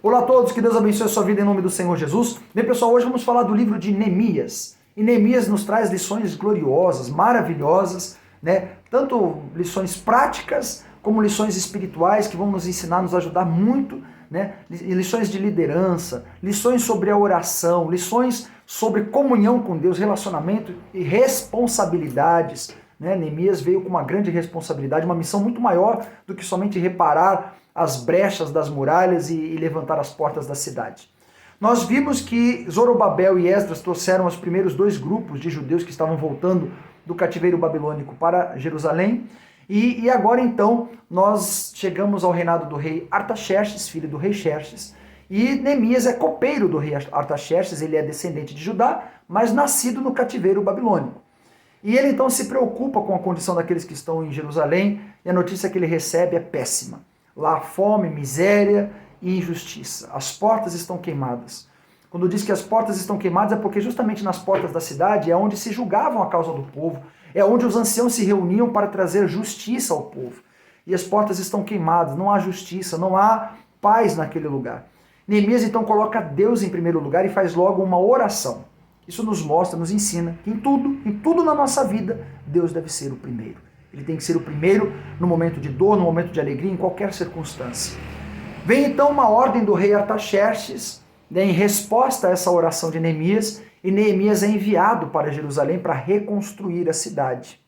Olá a todos, que Deus abençoe a sua vida em nome do Senhor Jesus. Bem, pessoal, hoje vamos falar do livro de Neemias. E Neemias nos traz lições gloriosas, maravilhosas, né? Tanto lições práticas como lições espirituais que vão nos ensinar, nos ajudar muito, né? Lições de liderança, lições sobre a oração, lições sobre comunhão com Deus, relacionamento e responsabilidades, né? Neemias veio com uma grande responsabilidade, uma missão muito maior do que somente reparar as brechas das muralhas e levantar as portas da cidade. Nós vimos que Zorobabel e Esdras trouxeram os primeiros dois grupos de judeus que estavam voltando do cativeiro babilônico para Jerusalém. E agora então nós chegamos ao reinado do rei Artaxerxes, filho do rei Xerxes. E Neemias é copeiro do rei Artaxerxes, ele é descendente de Judá, mas nascido no cativeiro babilônico. E ele então se preocupa com a condição daqueles que estão em Jerusalém, e a notícia que ele recebe é péssima. Lá há fome, miséria e injustiça. As portas estão queimadas. Quando diz que as portas estão queimadas é porque justamente nas portas da cidade é onde se julgavam a causa do povo, é onde os anciãos se reuniam para trazer justiça ao povo. E as portas estão queimadas, não há justiça, não há paz naquele lugar. Neemias então coloca Deus em primeiro lugar e faz logo uma oração. Isso nos mostra, nos ensina que em tudo na nossa vida, Deus deve ser o primeiro. Ele tem que ser o primeiro no momento de dor, no momento de alegria, em qualquer circunstância. Vem então uma ordem do rei Artaxerxes, né, em resposta a essa oração de Neemias, e Neemias é enviado para Jerusalém para reconstruir a cidade.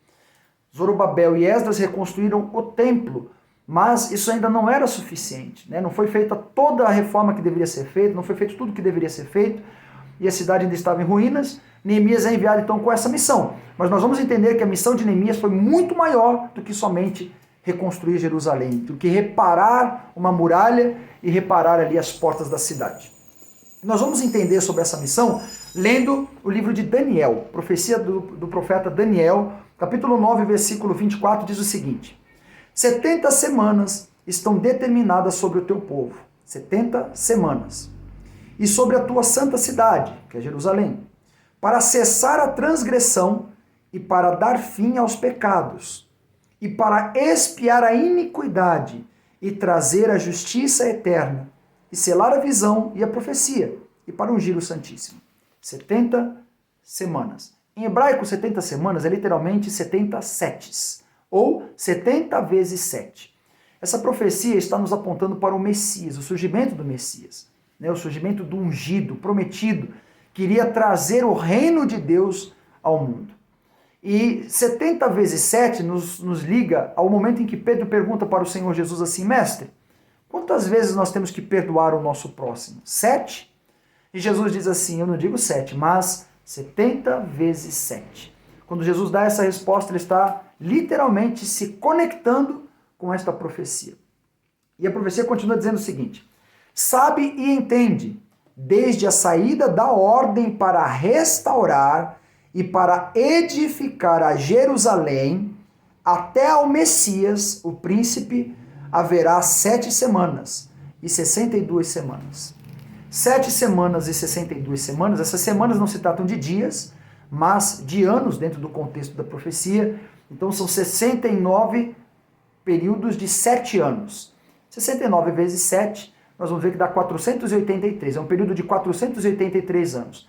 Zorobabel e Esdras reconstruíram o templo, mas isso ainda não era suficiente, né? Não foi feita toda a reforma que deveria ser feita, não foi feito tudo que deveria ser feito, e a cidade ainda estava em ruínas. Neemias é enviado então com essa missão. Mas nós vamos entender que a missão de Neemias foi muito maior do que somente reconstruir Jerusalém, do que reparar uma muralha e reparar ali as portas da cidade. Nós vamos entender sobre essa missão lendo o livro de Daniel, profecia do profeta Daniel, capítulo 9, versículo 24, diz o seguinte: 70 semanas estão determinadas sobre o teu povo, 70 semanas, e sobre a tua santa cidade, que é Jerusalém, para cessar a transgressão e para dar fim aos pecados, e para expiar a iniquidade e trazer a justiça eterna, e selar a visão e a profecia, e para ungir o Santíssimo. 70 semanas. Em hebraico, 70 semanas é literalmente 70 setes, ou 70 vezes 7. Essa profecia está nos apontando para o Messias, o surgimento do Messias, né? O surgimento do ungido, prometido, que iria trazer o reino de Deus ao mundo. E 70 vezes 7 nos liga ao momento em que Pedro pergunta para o Senhor Jesus assim: Mestre, quantas vezes nós temos que perdoar o nosso próximo? 7? E Jesus diz assim: eu não digo 7, mas 70 vezes 7. Quando Jesus dá essa resposta, ele está literalmente se conectando com esta profecia. E a profecia continua dizendo o seguinte: sabe e entende, desde a saída da ordem para restaurar e para edificar a Jerusalém, até ao Messias, o príncipe, haverá 7 semanas e 62 semanas. 7 semanas e 62 semanas, essas semanas não se tratam de dias, mas de anos dentro do contexto da profecia. Então são 69 períodos de 7 anos. 69 vezes 7, nós vamos ver que dá 483, é um período de 483 anos.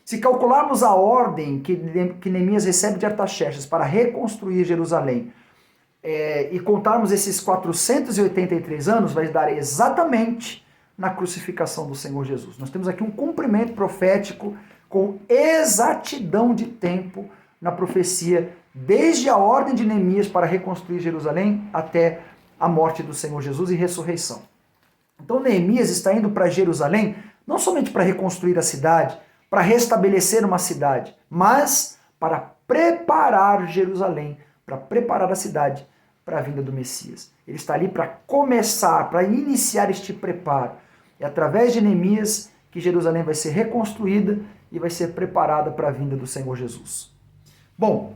Se calcularmos a ordem que Neemias recebe de Artaxerxes para reconstruir Jerusalém, e contarmos esses 483 anos, vai dar exatamente na crucificação do Senhor Jesus. Nós temos aqui um cumprimento profético com exatidão de tempo na profecia, desde a ordem de Neemias para reconstruir Jerusalém até a morte do Senhor Jesus e ressurreição. Então Neemias está indo para Jerusalém não somente para reconstruir a cidade, para restabelecer uma cidade, mas para preparar Jerusalém, para preparar a cidade para a vinda do Messias. Ele está ali para começar, para iniciar este preparo. É através de Neemias que Jerusalém vai ser reconstruída e vai ser preparada para a vinda do Senhor Jesus. Bom,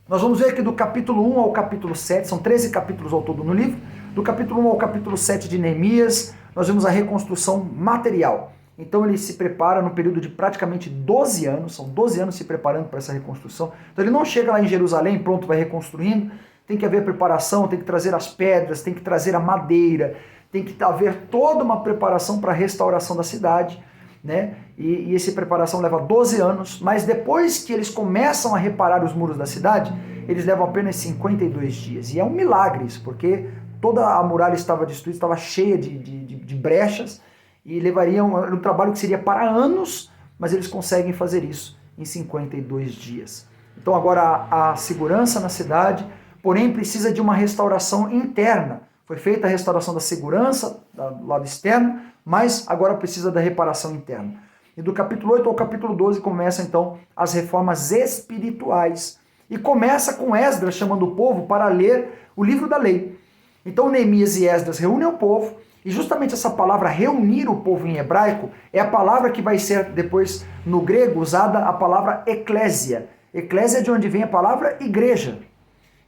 nós vamos ver que do capítulo 1 ao capítulo 7, são 13 capítulos ao todo no livro, do capítulo 1 ao capítulo 7 de Neemias, nós vemos a reconstrução material. Então ele se prepara no período de praticamente 12 anos, são 12 anos se preparando para essa reconstrução. Então ele não chega lá em Jerusalém, pronto, vai reconstruindo, tem que haver preparação, tem que trazer as pedras, tem que trazer a madeira, tem que haver toda uma preparação para a restauração da cidade, né? E essa preparação leva 12 anos, mas depois que eles começam a reparar os muros da cidade, eles levam apenas 52 dias. E é um milagre isso, porque toda a muralha estava destruída, estava cheia de brechas, e era um trabalho que seria para anos, mas eles conseguem fazer isso em 52 dias. Então agora a segurança na cidade, porém precisa de uma restauração interna. Foi feita a restauração da segurança do lado externo, mas agora precisa da reparação interna. E do capítulo 8 ao capítulo 12 começa então as reformas espirituais. E começa com Esdras chamando o povo para ler o livro da lei. Então Neemias e Esdras reúnem o povo, e justamente essa palavra reunir o povo em hebraico é a palavra que vai ser depois no grego usada a palavra eclésia. Eclésia é de onde vem a palavra igreja.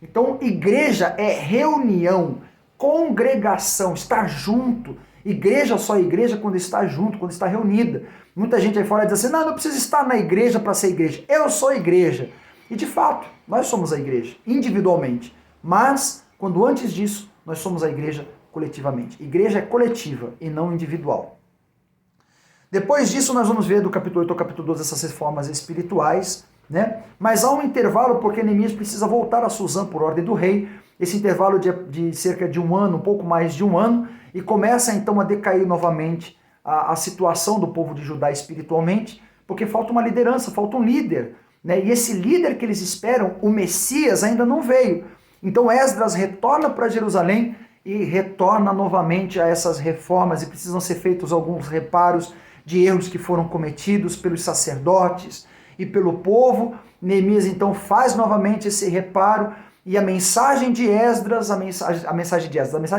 Então igreja é reunião, congregação, estar junto. Igreja só é igreja quando está junto, quando está reunida. Muita gente aí fora diz assim, não precisa estar na igreja para ser igreja. Eu sou igreja. E de fato, nós somos a igreja, individualmente. Mas, quando antes disso, nós somos a igreja coletivamente. Igreja é coletiva e não individual. Depois disso, nós vamos ver do capítulo 8 ao capítulo 12 essas reformas espirituais, né? Mas há um intervalo porque Neemias precisa voltar a Suzã por ordem do rei. Esse intervalo de cerca de um ano, um pouco mais de um ano, e começa então a decair novamente a situação do povo de Judá espiritualmente, porque falta uma liderança, falta um líder, né? E esse líder que eles esperam, o Messias, ainda não veio. Então Esdras retorna para Jerusalém e retorna novamente a essas reformas, e precisam ser feitos alguns reparos de erros que foram cometidos pelos sacerdotes e pelo povo. Neemias então faz novamente esse reparo, e a mensagem de Esdras, a mensagem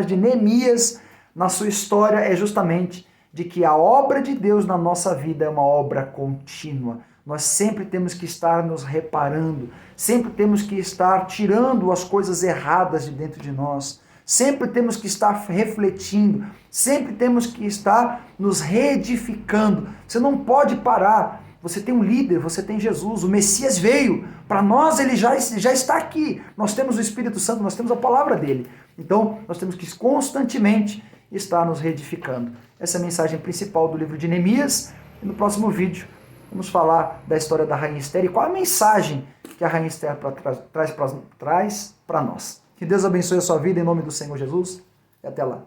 de Neemias na sua história é justamente de que a obra de Deus na nossa vida é uma obra contínua. Nós sempre temos que estar nos reparando, sempre temos que estar tirando as coisas erradas de dentro de nós, sempre temos que estar refletindo, sempre temos que estar nos reedificando. Você não pode parar. Você tem um líder, você tem Jesus, o Messias veio. Para nós ele já está aqui. Nós temos o Espírito Santo, nós temos a palavra dele. Então nós temos que constantemente estar nos reedificando. Essa é a mensagem principal do livro de Neemias. E no próximo vídeo vamos falar da história da Rainha Esther e qual a mensagem que a Rainha Esther traz para nós. Que Deus abençoe a sua vida em nome do Senhor Jesus e até lá.